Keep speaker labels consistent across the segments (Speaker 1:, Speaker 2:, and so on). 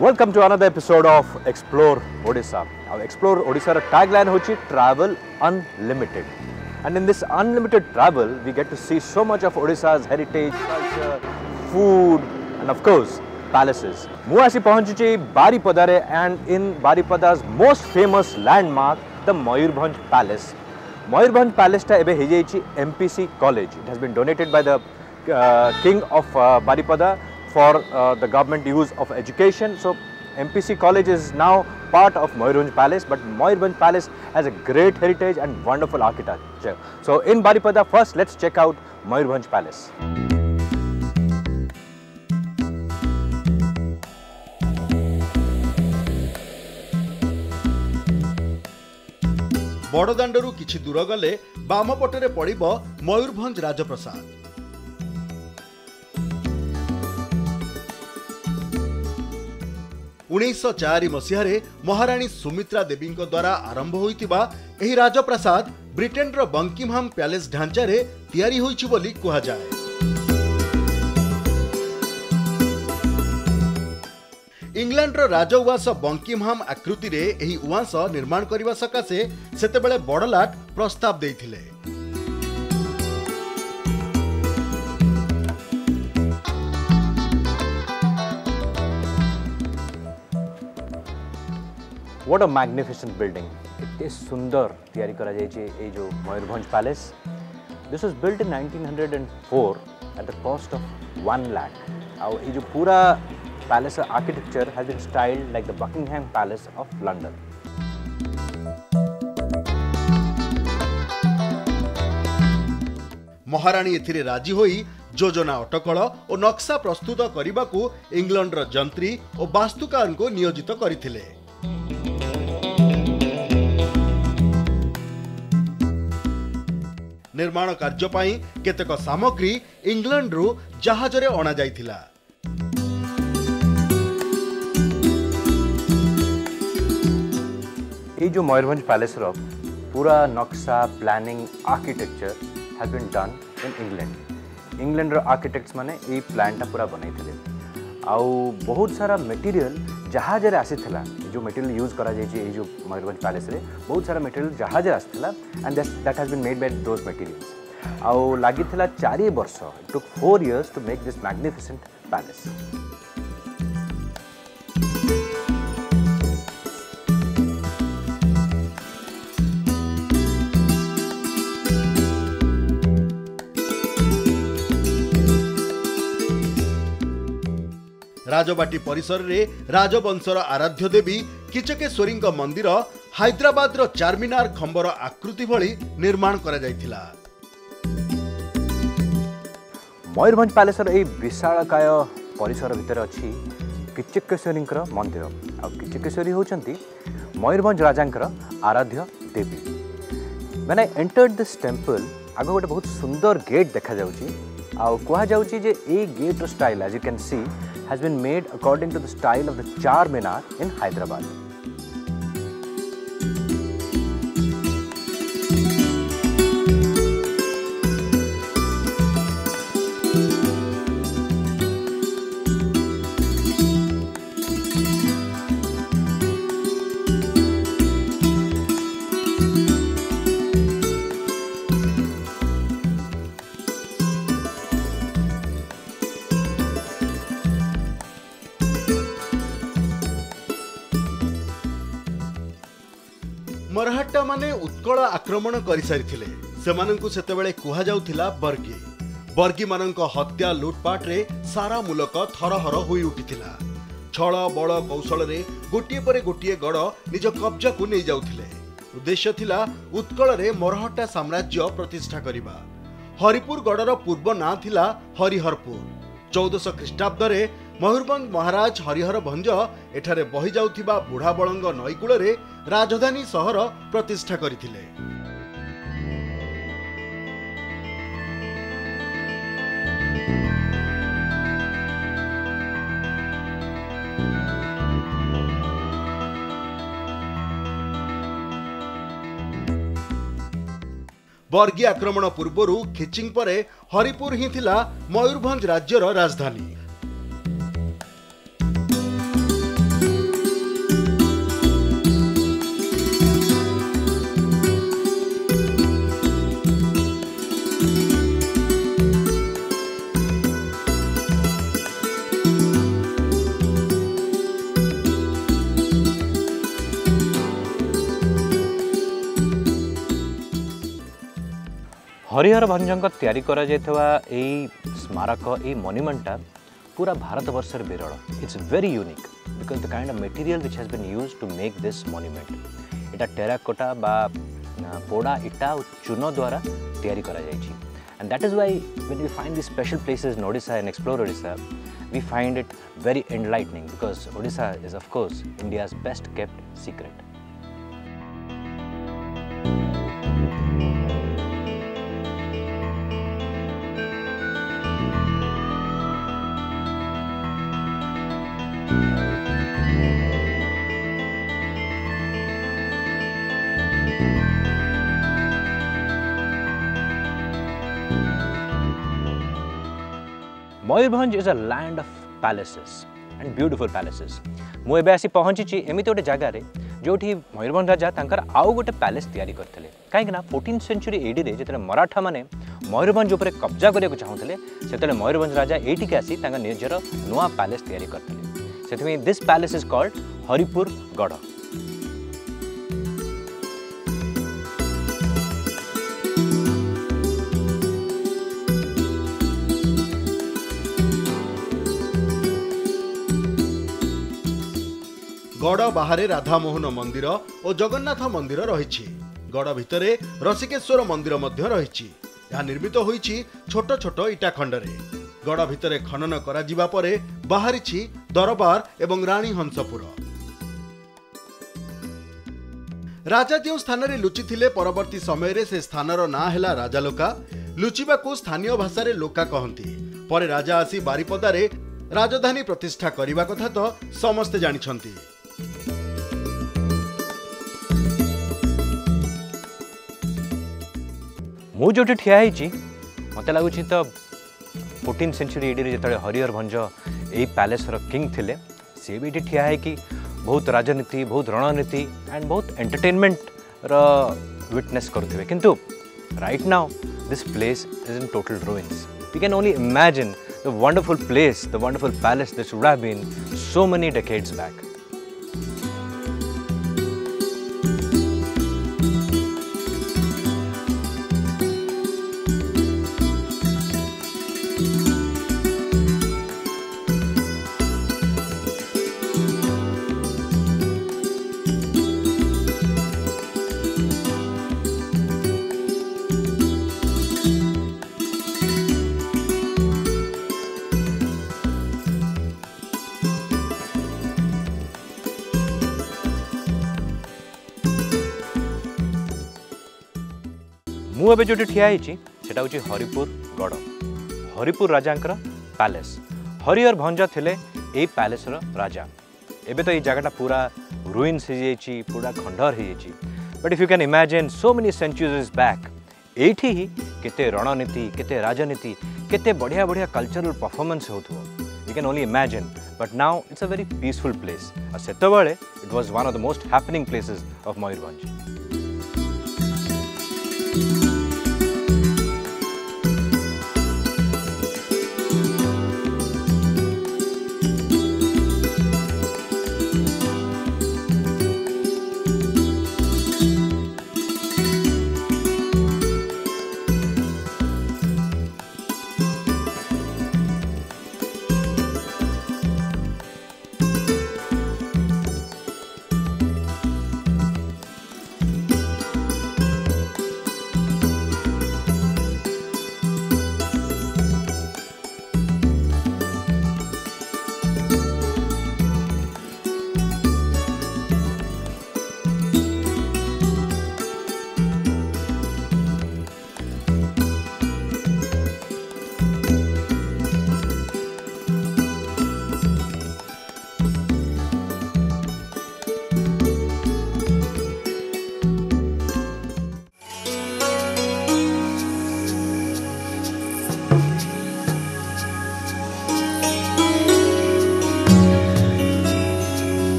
Speaker 1: Welcome to another episode of Explore Odisha. Our Explore Odisha tagline hochi Travel Unlimited. And in this unlimited travel, we get to see so much of Odisha's heritage, culture, food, and of course, palaces. Mu asi pahunchichi Baripadare, and in Baripada's most famous landmark, the Mayurbhanj Palace. Mayurbhanj Palace ta ebe heijaichi MPC College. It has been donated by the King of Baripada for the government use of education. So MPC College is now part of Mayurbhanj Palace, but Mayurbhanj Palace has a great heritage and wonderful architecture. So in Baripada, first let's check out Mayurbhanj Palace.
Speaker 2: बड़दाण्डरू किछि दूर गले balm पटरे पड़िब मयूरभंज राजप्रसाद। 1904 मसीह महाराणी सुमित्रा देवी द्वारा आरंभ होइतिबा एही राजप्रसाद Britain रो बंकिमहाम palace ढांचा रे तैयारी होइछि बोली कहा जाय। इंग्लैंड रो राजउवास बंकिमहाम आकृति रे एही उवास निर्माण करबा सकासे सेतेबेले बड़लाट प्रस्ताव देइथिले।
Speaker 1: What a magnificent building! It is सुंदर तैयारी करा जायछि ए जो Mayurbhanj palace. This was built in 1904 at the cost of 1 lakh. Now ए जो पूरा palace architecture has been styled like the Buckingham Palace of London.
Speaker 2: महाराणी एथिरे राजी होई योजना अटकल और नक्शा प्रस्तुत करने इंग्लैंड रो जंत्री और वास्तुकार को नियोजित करथिले। निर्माण कार्य पाई केतेक सामग्री इंग्लैंड रु जहाज रे अणा जाइथिला।
Speaker 1: ये जो मयूरभंज पैलेस रो पूरा नक्शा planning architecture has been done in England. England रो आर्किटेक्ट्स माने ए प्लान टा पूरा बनैथिले। आउ बहुत सारा मटेरियल जहाज रे आसीथिला। जो मटेरियल यूज करा जाय जे जो मयूरभंज पैलेस रे बहुत सारा मटेरियल जहाज रे आसीथिला and that has been made by those materials. आउ लागिथिला 4 वर्ष। It took 4 years to make this magnificent palace.
Speaker 2: राजबाटी परिसर रे राजवंशर आराध्य देवी किचकेश्वरी मंदिर हैदराबाद रो चारमीनार खंबर आकृति भली निर्माण करा जायथिला।
Speaker 1: मयूरभंज पैलेस रो ए विशालकाय परिसर भितर अछि किचकेश्वरी मंदिर। आ किचकेश्वरी होचंती मयूरभंज राजांकर आराध्य देवी। When I entered this temple आगो गोटे बहुत सुंदर गेट देखा जाउची। आ कहा जाउची जे ए गेट रो style as you can see has been made according to the style of the Charminar in Hyderabad.
Speaker 2: Maratha माने उत्कल आक्रमण कर सारी सेमानंकु सेतेबेले कुहा जाउथिला बर्गी। बर्गी मानंक हत्या लुटपाट रे सारा मुलक थरहर होई उठिथिला। छळ बळ कौशल रे गोटिए परे गोटिए गड़ निज कब्जा को नै जाउथिले। उद्देश्य थिला उत्कल रे मराठा साम्राज्य प्रतिष्ठा करिबा। हरिपुर गड़र पूर्व ना थिला हरिहरपुर। 1400 ख्रीष्टाब्द रे मयूरभंज महाराज हरिहर भंज एठारे बही जाउथिबा बुढ़ाबलंग नईकूल रे राजधानी सहर प्रतिष्ठा करथिले। बर्गी आक्रमण पूर्व खिचिंग परे हरिपुर ही थिला मयूरभंज राज्यर राजधानी।
Speaker 1: हरिहर भंजक तैयारी करा जायथवा एई स्मारक ए मॉन्यूमेंटा पूरा भारत वर्षर विरल. It's very unique because the kind of material which has been used to make this monument एटा टेराकोटा बा पोड़ा इटा और चून द्वारा तैयारी करा जायछि. And that is why when we find these special places in Odisha and explore Odisha, we find it very enlightening because Odisha is of course India's best kept secret. Mayurbhanj is a land of palaces and beautiful palaces. मु एबे आसी पहुंची एमिति गोटे जगार जोठी मयूरभंज राजा तांकर आउ गोटे पैलेस तैयारी करथिले. काहेकि ना 14th सेंचुरी एडी रे जेतले मराठा माने मयूरभंज ऊपर कब्जा करिया चाहूले सेतले मयूरभंज राजा एठिके आसी तांका निजर नुआ पैलेस तैयारी करथिले. सेतमे this palace is called Haripurgarh.
Speaker 2: गड़ बाहर राधामोहन मंदिर और जगन्नाथ मंदिर रही. गड़ भितर रसिकेश्वर मंदिर रही. यह निर्मित होईछि छोट छोट इटा खंडरे. गड़ भितर खनन करा जिबा परे बाहरिछि दरबार एवं रानी हंसपुर. राजा जो स्थान रे लुचि थिले परवर्ती समय रे से स्थानर ना हैला राजालोका. लुचिबाकू स्थानीय भाषा रे लोका कहंती. परे राजा आसी बारिपदारे राजधानी प्रतिष्ठा करिबा कथा तो समस्ते जानिछंती.
Speaker 1: मु जो ठिया मत लगुच तो 14th सेंचुरी एडी जो हरिहर भंज यही पैलेस किंग थिले सी भी ये ठिया कि बहुत राजनीति बहुत रणनीति एंड बहुत एंटरटेनमेंट विटनेस करुवे. किंतु right now this place is in total ruins. You can only imagine the wonderful place, the wonderful palace this would have been so many decades back. मु एबे जो ठिया सेटा हूँ हरिपुर गढ़. हरिपुर राजांकर पैलेस. हरिहर भंज थिले ए पैलेस राजा. एबे तो ये जगह पूरा रुइन्स हो जाइए, पूरा खंडर हो जाइए. But if you can imagine so many centuries back एठी ही केते रणनीति, केते राजनीति, केते बढ़िया बढ़िया कल्चरल परफॉर्मेंस होथो. You can only imagine. But now it's a very peaceful place. और सेतबेले it was one of the most happening places of Mayurbhanj.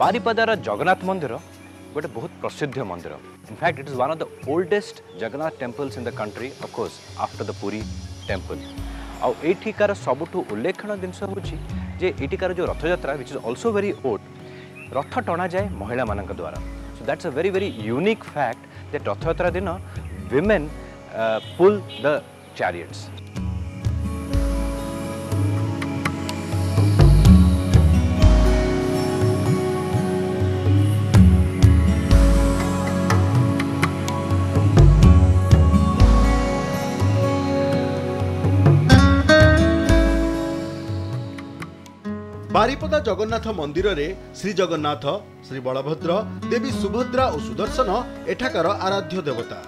Speaker 1: बारिपदार जगन्नाथ मंदिर गोटे बहुत प्रसिद्ध मंदिर in fact it is one of the oldest Jagannath temples in the country of course after the Puri temple आठिकार सबुठू उल्लेखनीय जिनस होची एटिकार जो Rathyatra which is also very old रथ टणा जाए महिला मान द्वारा so that's a very very unique fact that Rathyatra दिन women pull the chariots.
Speaker 2: Baripada Jagannath मंदिर रे श्री जगन्नाथ श्री बलभद्र देवी सुभद्रा और सुदर्शन एठाकार आराध्य देवता।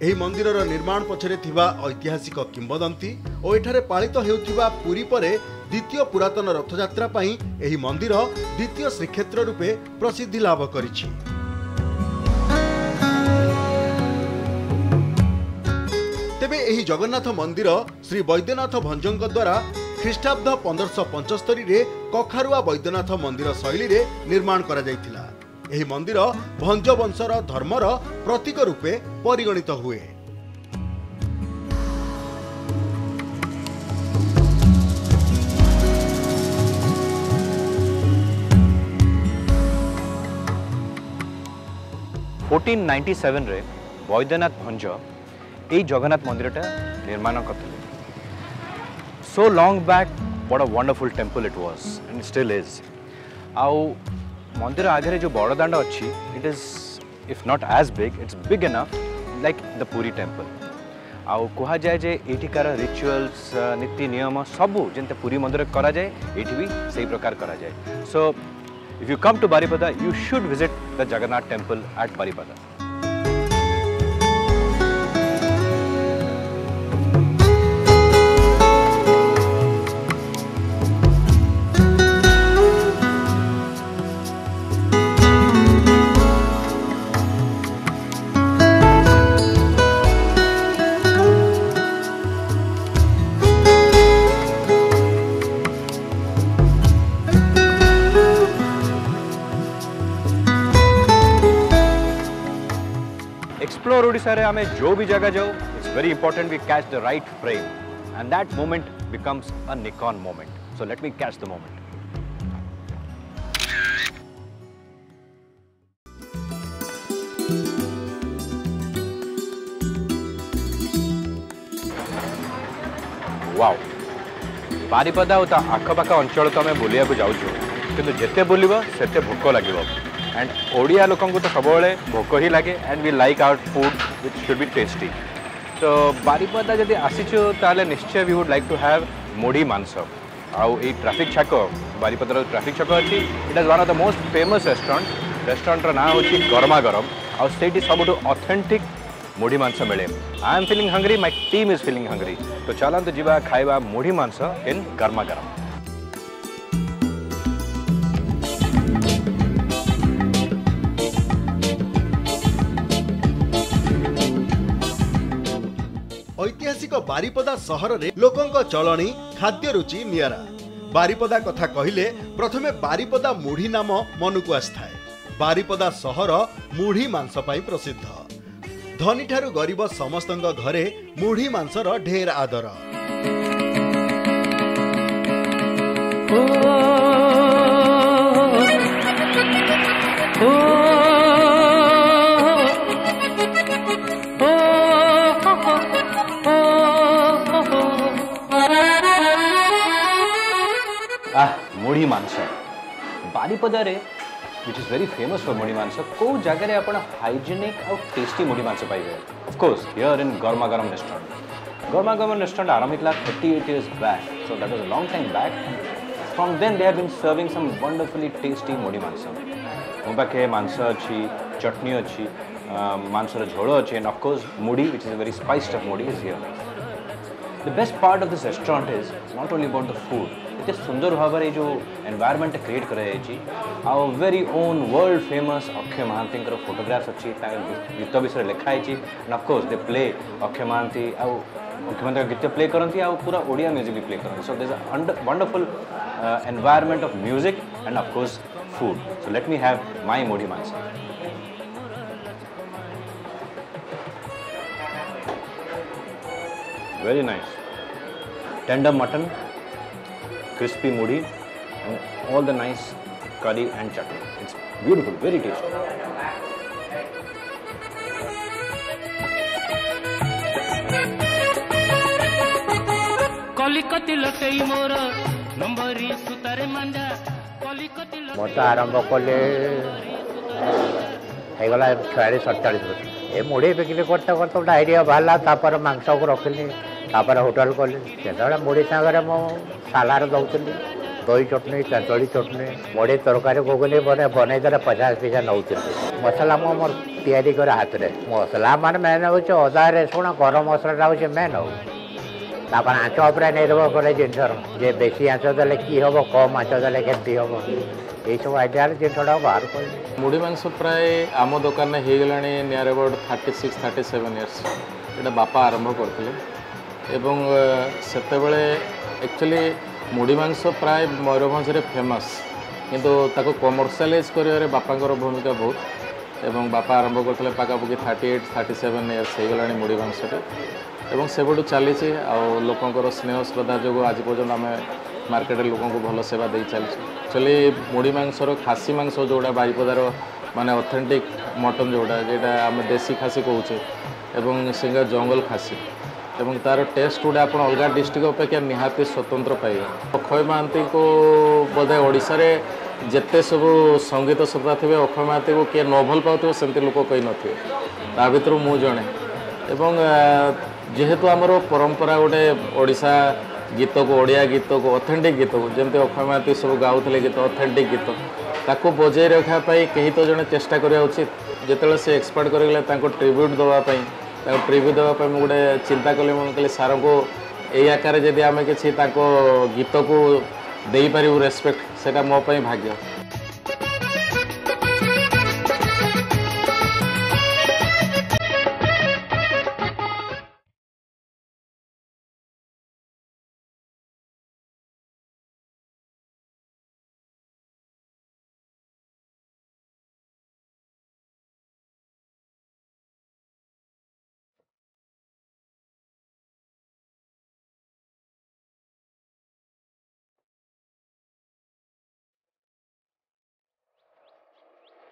Speaker 2: एही मंदिरर निर्माण पछरे थिबा ऐतिहासिक किंवदंती और एठारे पालित हेउथिबा पुरी परे द्वितीय पुरातन रथयात्रा पई एही मंदिर द्वितीय श्रीक्षेत्र रूपे प्रसिद्धि लाभ करिछि। तेबे एही जगन्नाथ मंदिर श्री वैद्यनाथ भंजଙ୍କ द्वारा ख्रीष्टाब्द 1575 रे कखारुआ वैद्यनाथ मंदिर शैली रे निर्माण करा जायथिला। एही मंदिर भंज वंशर धर्मर प्रतीक रूपे परिगणित हुए।
Speaker 1: रे वैद्यनाथ भंज यही जगन्नाथ मंदिरटा निर्माण करते so long back what a wonderful temple it was and still is आउ मंदिर आगे जो बड़ दांड अच्छी it is if not as big it's big enough like the Puri temple आउ कह जाए जे एठिकार रिचुअल्स नीति नियम सबू जमते पुरी मंदिर करा जाए एठी भी सही प्रकार करा जाए। So if you come to Baripada you should visit the Jagannath temple at Baripada. Explore Odisha रे हमें जो भी जगह जाओ it's very important we catch the right frame and that moment becomes an icon moment. So let me catch the moment. Wow Baripada और आखपाख अंचल तो आम बुलिया जाऊँ कि जिते बुलब से भोक लगे एंड ओडिया लोक तो सब भोक ही लगे and we like our food which should be tasty. तो बारिपदा जब आसीचु ताले निश्चय we would like to have mudhi mansa आउ ये ट्रैफिक छक बारिपदार ट्रैफिक छक अच्छी it is one of the most famous restaurant ना हूँ गरमा गरम आउ से सब ऑथेंटिक मुढ़ी मांस मिले। I am feeling hungry my team is feeling hungry तो चलते जीवा खाइबा मुढ़ी मांस इन गरमा गरम।
Speaker 2: ऐतिहासिक बारिपदा सहर रे लोकंक चलणी खाद्य रुचि नियारा। बारिपदा कथा कहिले प्रथमे बारिपदा मुढ़ी नाम मनकु आस्थाए। बारिपदा सहर मुढ़ी मांस पाई प्रसिद्ध। धनी ठारू गरीब समस्तंक घरे मुढ़ी मांसर ढेर आदर।
Speaker 1: मुढ़ी मांस बारिपदा रे which is very famous for mudhi mansa को जगह आप हाइजेनिक और टेस्टी मुढ़ी मांस पाइबे। ऑफ कोर्स हियर इन गरमा गरम रेस्टोरेंट आरंभ होता 38 years back so that was a long time back. From then they have been serving some wonderfully tasty mudhi mansa. मो पाखे मांस अच्छी चटनी अच्छी मांसर झोल अच्छी and of course mudhi which is a very spiced of mudhi is here. The best part of this restaurant is not only about the food, it is सुंदर भाव में जो environment create कराई our very own world famous Akshay Mahanti photographs अच्छी गीत विषय लिखाई and of course they play Akshay Mahanti मुख्यमंत्री गीत प्ले करती आ पूरा ओडिया म्यूजिक भी प्ले करती so there is a wonderful environment of music and of course food so let me have my मोड़ी मांस very nice tender mutton crispy mudi and all the nice curry and chutney. It's beautiful, very tasty.
Speaker 3: कलिकति लटई मोर नंबरी सुतारे मांडा कलिकति
Speaker 4: मोर तो आरंभ कले ହେଇଗଲା 46-47 ବର୍ଷ ଏ ମୁଢ଼ି ବିକ୍ରି करते करते ଗୋଟେ ଆଇଡ଼ିଆ ବାହାରିଲା ତାପରେ ମାଂସକୁ ରଖିଲି ତାପରେ ହୋଟେଲ କଲି ସେତେବେଳେ ମୁଢ଼ି ସାଙ୍ଗରେ ମୁଁ ସାଲାଡ଼ ଦେଉଥିଲି ଦହି ଚଟଣି ତେନ୍ତୁଳି ଚଟଣି ମୁଢ଼ି ତରକାରୀ ଘୁଗୁନି ବନେଇଦେଲେ 50 ପଇସା ନେଉଥିଲି ମସଲା ମୁଁ ମୋର ତିଆରି କରେ ହାତରେ ମସଲା ମାନେ ମେନ୍ ହେଉଛି ଅଦା ରସୁଣ ଗରମ ମସଲାଟା ହେଉଛି ମେନ୍ ଆଉ ତାପରେ ଆଞ୍ଚ ଉପରେ ନିର୍ଭର କରେ ଜିନିଷର ଯେ ବେଶୀ ଆଞ୍ଚ ଦେଲେ କି ହେବ କମ୍ ଆଞ୍ଚ ଦେଲେ କେମିତି ହେବ এইসব আইডিয়ার জিনিসটা বাহার করি
Speaker 5: মুড়ি মাংস প্রায় আম দোকানে হয়ে গলানি নিয়ার অ্যাবাউট 36-37 ইয়ার্স এটা বাপা আরম্ভ করলে এবং সেতবে একচুয়ালি মুড়ি মাংস প্রায় ময়ূরভঞ্জে ফেমস কিন্তু তাকে কমর্শিয়ালাইজ করিবার বাপাঙ্কর ভূমিকা বহুত এবং বাপা আরম্ভ করলে পাখাপাখি 38-37 ইয়ার্স হয়ে গলানি মুড়ি মাংসটা এবং সেবঠু চালিছে আর স্নেহ শ্রদ্ধা যোগ আজ পর্যন্ত আমি মার্কেটে লোক ভাল সেবা দিয়ে চালছে একচুয়ালি মুড়ি মাংসর খাসি মাংস যেটা বারিপদার মানে অথেন্টিক মটন যেটা যেটা আমি দেশি খাসি কৌছে এবং সিঙ্গা জঙ্গল খাসি এবং তার টেস্ট গুড়া আপনার অলগা ডিস্ট্রিক্ট অপেক্ষা নিহাতি স্বতন্ত্র পাইবে অক্ষয় মহান্তি বোধে ওড়িশার যেতে সবু সঙ্গীত শ্রোতা থাকবে অক্ষয় মহান্তি কিଏ ন ভাল পাওয়া সেমতি লোক কই নথিবে তা ভিতর মু জনে এবং যেহেতু আমার পরম্পরা গোটে ওড়িশা गीत को ओडिया गीत को ऑथेंटिक गीत को जमती अक्षय महांती सब गाउले गीत ऑथेंटिक गीत ताको बजाय रखापी कहीं तो जड़े चेष्टा करा उचित जिते से एक्सपर्ट करगले ट्रिब्यूट देवाई ट्रिब्यूट देवाई मुझे गोटे चिंता कली मुझे कहली सार को यही आकार जदि आम कि गीत को दे पारू रेस्पेक्ट से मो भाग्य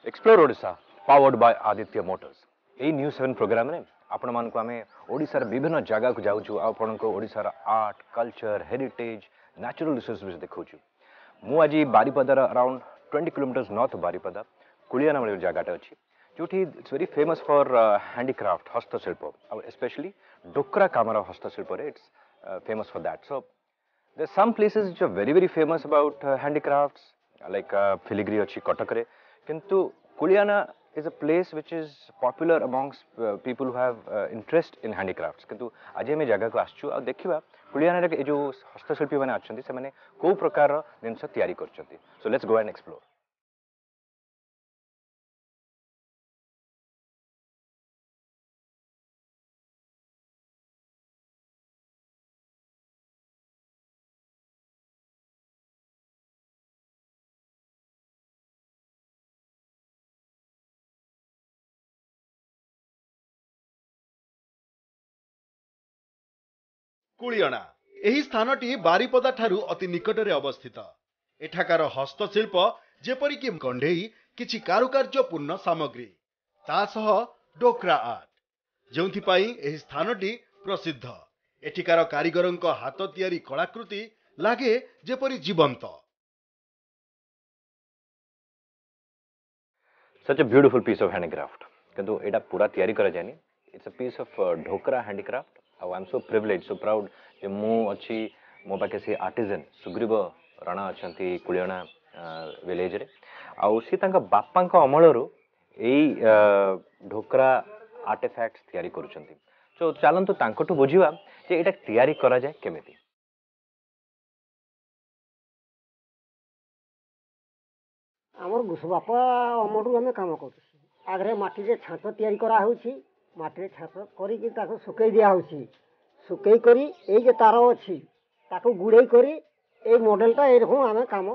Speaker 1: explore Odisha powered by Aditya Motors यही न्यूज 7 प्रोग्राम रे आपण मानक आमे ओडिशार विभिन्न जगह को जाउछु आपण को ओडिशार art culture heritage natural resource विषय देखौछु मु आज बारिपदार around 20 kilometers north Baripada Kulia नाम जगहटा अछि जोठी it's very famous for handicraft हस्तशिल्प स्पेशली डोकरा कामर हस्तशिल्प रे it's famous for that so there some places which are very famous about handicrafts like filigree अछि कटक रे किंतु कुलियाना is a place which is popular amongst people who have interest in handicrafts किंतु आज हम जगह को आसछु आ देखिबा कुलियाना रे जो हस्तशिल्पी माने आछंती से माने को प्रकार जिनस तयारी करछंती so let's go and explore
Speaker 2: Kuliana एही स्थानटी बारिपदा ठारू अति निकटरे अवस्थित एठाकार हस्तशिल्प जेपरिक कंढेई किछि कारुकार्यपूर्ण सामग्री तासह डोकरा आर्ट जोंथिपाई एही स्थानटी प्रसिद्ध एठिकार कारीगरंक हाथ तियारी कलाकृति लागे जेपरि जीवंत
Speaker 1: such a beautiful piece of handicraft किंतु एटा पूरा तयारी करा जानी it's a piece of Dhokra handicraft I am so privilege so proud जे मु अच्छी मो पाखे से आर्टिजन सुग्रीव राणा अच्छी कुलियणा विलेज रे आउ सी तांका बापांका अमलरू एई ढोकरा आर्टिफैक्ट्स तयारी करूछंती सो चलंतु तांकटू बुझिबा जे एटा तयारी करा जाय केमिति
Speaker 6: आमर घुसबापा अमरू आम कम कर आगे मटी छाँच तैयारी करा माटी छाँच कर सुखई दिया सुकई करी जे तार अच्छी ताको गुड़े करी ए मॉडलटा एरकम आम कम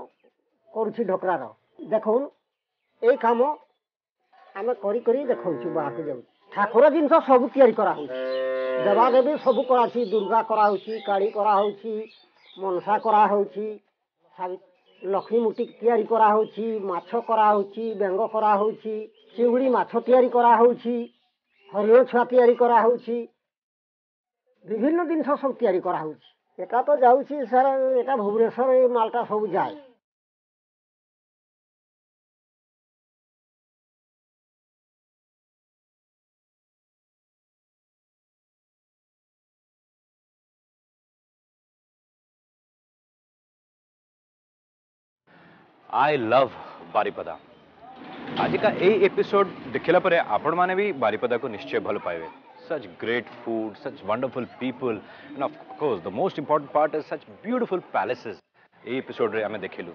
Speaker 6: करुच्छी ढकरार देखुन ये कम आम करी देखु बाहर जाऊ ठाकुर जिन सब तैयारी करा देवादेवी सब करा दुर्गा कराऊँगी काली कराऊँगी मनसा कराऊँगी लक्ष्मी मूर्ति तैयारी कराऊँगी माछ कराऊँगी बेंग कराऊँगी चिंगुड़ी माछ तैयारी कराऊँगी हरिण छुआ तैयारी कराऊँगी विभिन्न जिन सब तैयारी कराऊँगी एटा तो जाऊँगी सर एटा भुवनेश्वर ये मालटा सब जाए
Speaker 1: आई लव बारिपदा आज का यही एपिसोड देखला परे आपण माने भी बारिपदा को निश्चय भल पाइबे such great food such wonderful people and of course the most important part is such beautiful palaces ए एपिसोड रे हमें देखिलु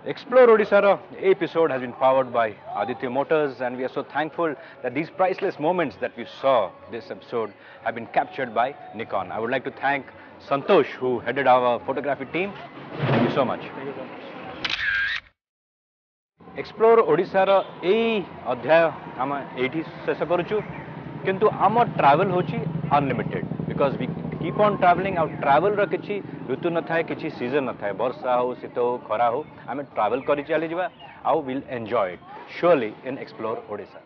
Speaker 1: एक्सप्लोर ओडिसा रो ए episode has been powered by Aditya Motors and we are so thankful that these priceless moments that we saw this episode have been captured by Nikon. I would like to thank Santosh who headed our photography team. Thank you so much. Explore ओडिशार यही अध्याय आम ये शेष करुचु किंतु आम travel होची unlimited because we keep on travelling आउ ट्रावेल रो किछि ऋतु न थाए किछि सीजन न थाए वर्षा हो शीत हो खरा हो आम ट्रावेल करि चली जिबा आउ will enjoy it surely in explore Odisha.